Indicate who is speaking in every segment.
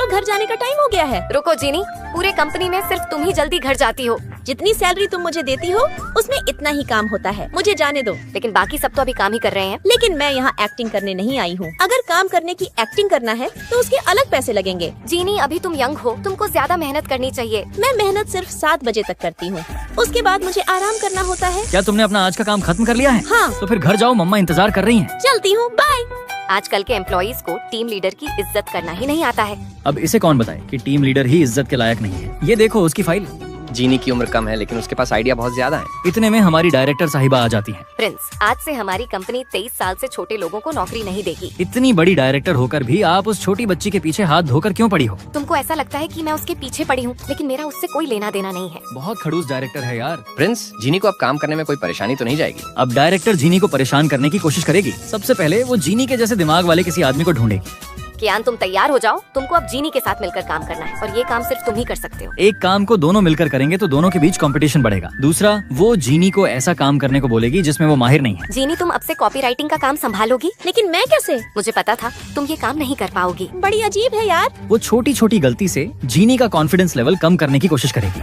Speaker 1: अब घर जाने का टाइम हो गया है।
Speaker 2: रुको जीनी, पूरे कंपनी में सिर्फ तुम ही जल्दी घर जाती हो।
Speaker 1: जितनी सैलरी तुम मुझे देती हो उसमें इतना ही काम होता है, मुझे जाने दो।
Speaker 2: लेकिन बाकी सब तो अभी काम ही कर रहे हैं।
Speaker 1: लेकिन मैं यहाँ एक्टिंग करने नहीं आई हूँ। अगर काम करने की एक्टिंग करना है तो उसके अलग पैसे लगेंगे।
Speaker 2: जीनी, अभी तुम यंग हो, तुमको ज्यादा मेहनत करनी चाहिए।
Speaker 1: मैं मेहनत सिर्फ 7 बजे तक करती हूँ, उसके बाद मुझे आराम करना होता है।
Speaker 3: क्या तुमने अपना आज का काम खत्म कर लिया है?
Speaker 1: हाँ।
Speaker 3: तो फिर घर जाओ, मम्मा इंतजार कर रही हैं।
Speaker 1: चलती हूँ, बाय।
Speaker 2: आजकल के एम्प्लॉइज को टीम लीडर की इज्जत करना ही नहीं आता है।
Speaker 3: अब इसे कौन बताए कि टीम लीडर ही इज्जत के लायक नहीं है। ये देखो उसकी फाइल।
Speaker 4: जीनी की उम्र कम है लेकिन उसके पास आइडिया बहुत ज्यादा है।
Speaker 3: इतने में हमारी डायरेक्टर साहिबा आ जाती हैं।
Speaker 2: प्रिंस, आज से हमारी कंपनी 23 साल से छोटे लोगों को नौकरी नहीं देगी।
Speaker 3: इतनी बड़ी डायरेक्टर होकर भी आप उस छोटी बच्ची के पीछे हाथ धोकर क्यों पड़ी हो?
Speaker 2: तुमको ऐसा लगता है कि मैं उसके पीछे पड़ी हूँ, लेकिन मेरा उससे कोई लेना देना नहीं है।
Speaker 3: बहुत खड़ूस डायरेक्टर है यार।
Speaker 4: प्रिंस, जीनी को अब काम करने में कोई परेशानी तो नहीं जाएगी?
Speaker 3: अब डायरेक्टर जीनी को परेशान करने की कोशिश करेगी। सबसे पहले वो जीनी के जैसे दिमाग वाले किसी आदमी को ढूंढेगी।
Speaker 2: कियान, तुम तैयार हो जाओ, तुमको अब जीनी के साथ मिलकर काम करना है और ये काम सिर्फ तुम ही कर सकते हो।
Speaker 3: एक काम को दोनों मिलकर करेंगे तो दोनों के बीच कंपटीशन बढ़ेगा। दूसरा, वो जीनी को ऐसा काम करने को बोलेगी जिसमें वो माहिर नहीं है।
Speaker 2: जीनी, तुम अब से कॉपी राइटिंग का काम संभालोगी?
Speaker 1: लेकिन मैं कैसे?
Speaker 2: मुझे पता था तुम ये काम नहीं कर पाओगी।
Speaker 1: बड़ी अजीब है यार।
Speaker 3: वो छोटी छोटी गलती से जीनी का कॉन्फिडेंस लेवल कम करने की कोशिश करेगी।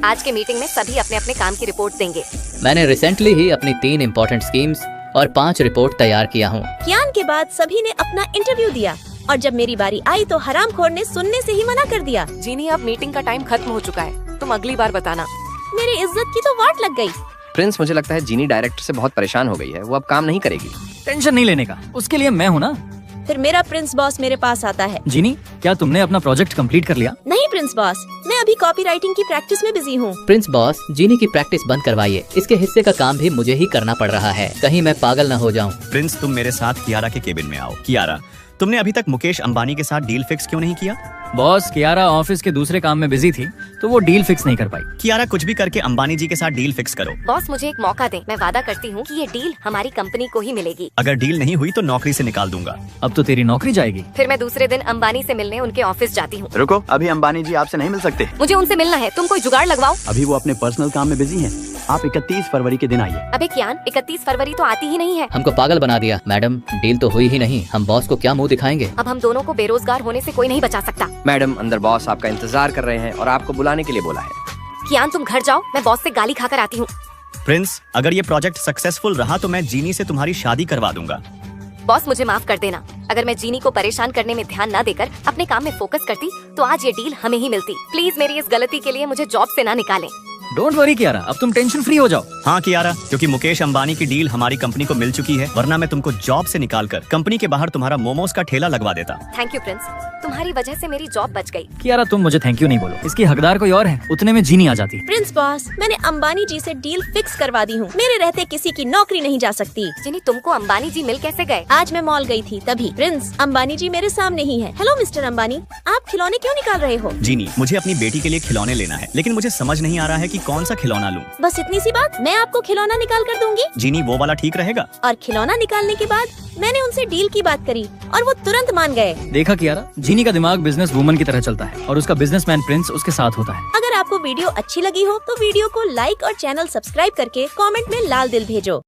Speaker 2: आज के मीटिंग में सभी अपने अपने काम की रिपोर्ट देंगे।
Speaker 5: मैंने रिसेंटली ही अपनी 3 इम्पोर्टेंट स्कीम्स और 5 रिपोर्ट तैयार किया हूँ।
Speaker 1: कियान के बाद सभी ने अपना इंटरव्यू दिया और जब मेरी बारी आई तो हरामखोर ने सुनने से ही मना कर दिया।
Speaker 6: जीनी, अब मीटिंग का टाइम खत्म हो चुका है, तुम अगली बार बताना।
Speaker 1: मेरी इज्जत की तो वाट लग गई।
Speaker 4: प्रिंस, मुझे लगता है जीनी डायरेक्टर से बहुत परेशान हो गई है, वो अब काम नहीं करेगी।
Speaker 3: टेंशन नहीं लेने का, उसके लिए मैं हूँ ना।
Speaker 1: फिर मेरा प्रिंस बॉस मेरे पास आता है।
Speaker 3: जीनी, क्या तुमने अपना प्रोजेक्ट कंप्लीट कर लिया?
Speaker 1: नहीं प्रिंस बॉस, मैं अभी कॉपी राइटिंग की प्रैक्टिस में बिजी हूँ।
Speaker 5: प्रिंस बॉस, जीनी की प्रैक्टिस बंद करवाइए। इसके हिस्से का काम भी मुझे ही करना पड़ रहा है, कहीं मैं पागल न हो जाऊँ।
Speaker 7: प्रिंस, तुम मेरे साथ कियारा के केबिन में आओ। कियारा, तुमने अभी तक मुकेश अंबानी के साथ डील फिक्स क्यों नहीं किया?
Speaker 3: बॉस, कियारा ऑफिस के दूसरे काम में बिजी थी तो वो डील फिक्स नहीं कर पाई।
Speaker 7: कियारा, कुछ भी करके अंबानी जी के साथ डील फिक्स करो।
Speaker 2: बॉस, मुझे एक मौका दें, मैं वादा करती हूँ कि ये डील हमारी कंपनी को ही मिलेगी।
Speaker 7: अगर डील नहीं हुई तो नौकरी से निकाल दूंगा।
Speaker 3: अब तो तेरी नौकरी जाएगी।
Speaker 2: फिर मैं दूसरे दिन अंबानी से मिलने उनके ऑफिस जाती हूँ।
Speaker 8: रुको, अभी अंबानी जी आपसे नहीं मिल सकते।
Speaker 2: मुझे उनसे मिलना है, तुम कोई जुगाड़ लगवाओ।
Speaker 8: अभी वो अपने पर्सनल काम में बिजी हैं। आप 31 फरवरी के दिन आइए।
Speaker 2: अबे कियान, 31 फरवरी तो आती ही नहीं है।
Speaker 5: हमको पागल बना दिया। मैडम, डील तो हुई ही नहीं, हम बॉस को क्या मुंह दिखाएंगे?
Speaker 2: अब हम दोनों को बेरोजगार होने से कोई नहीं बचा सकता।
Speaker 4: मैडम, अंदर बॉस आपका इंतजार कर रहे हैं और आपको बुलाने के लिए बोला है।
Speaker 2: कियान, तुम घर जाओ, मैं बॉस से गाली खाकर आती हूँ।
Speaker 7: प्रिंस, अगर ये प्रोजेक्ट सक्सेसफुल रहा तो मैं जीनी से तुम्हारी शादी करवा दूंगा।
Speaker 2: बॉस, मुझे माफ कर देना। अगर मैं जीनी को परेशान करने में ध्यान न देकर अपने काम में फोकस करती तो आज ये डील हमें ही मिलती। प्लीज मेरी इस गलती के लिए मुझे जॉब से ना निकालें।
Speaker 3: डोंट वरी कियारा, अब तुम टेंशन फ्री हो जाओ।
Speaker 7: हाँ कियारा, क्योंकि मुकेश अंबानी की डील हमारी कंपनी को मिल चुकी है, वरना मैं तुमको जॉब से निकालकर कंपनी के बाहर तुम्हारा मोमोज का ठेला लगवा देता।
Speaker 2: थैंक यू प्रिंस, तुम्हारी वजह से मेरी जॉब बच गई।
Speaker 3: कियारा, तुम मुझे थैंक यू नहीं बोलो, इसकी हकदार कोई और है। उतने में जीनी आ जाती।
Speaker 1: प्रिंस बॉस, मैंने अंबानी जी से डील फिक्स करवा दी हूँ। मेरे रहते किसी की नौकरी नहीं जा सकती।
Speaker 2: जीनी, तुमको अंबानी जी मिल कैसे गए?
Speaker 1: आज मैं मॉल गई थी तभी। प्रिंस, अंबानी जी मेरे सामने ही है। हेलो मिस्टर अंबानी, आप खिलौने क्यों निकाल रहे हो?
Speaker 7: जीनी, मुझे अपनी बेटी के लिए खिलौने लेना है, लेकिन मुझे समझ नहीं आ रहा है कि कौन सा खिलौना लूं।
Speaker 1: बस इतनी सी बात, मैं आपको खिलौना निकाल कर दूंगी।
Speaker 7: जीनी, वो वाला ठीक रहेगा?
Speaker 1: और खिलौना निकालने के बाद मैंने उनसे डील की बात करी और वो तुरंत मान गए।
Speaker 3: देखा कियारा, जीनी का दिमाग बिजनेस वूमन की तरह चलता है और उसका बिजनेसमैन प्रिंस उसके साथ होता है।
Speaker 1: अगर आपको वीडियो अच्छी लगी हो तो वीडियो को लाइक और चैनल सब्सक्राइब करके कमेंट में लाल दिल भेजो।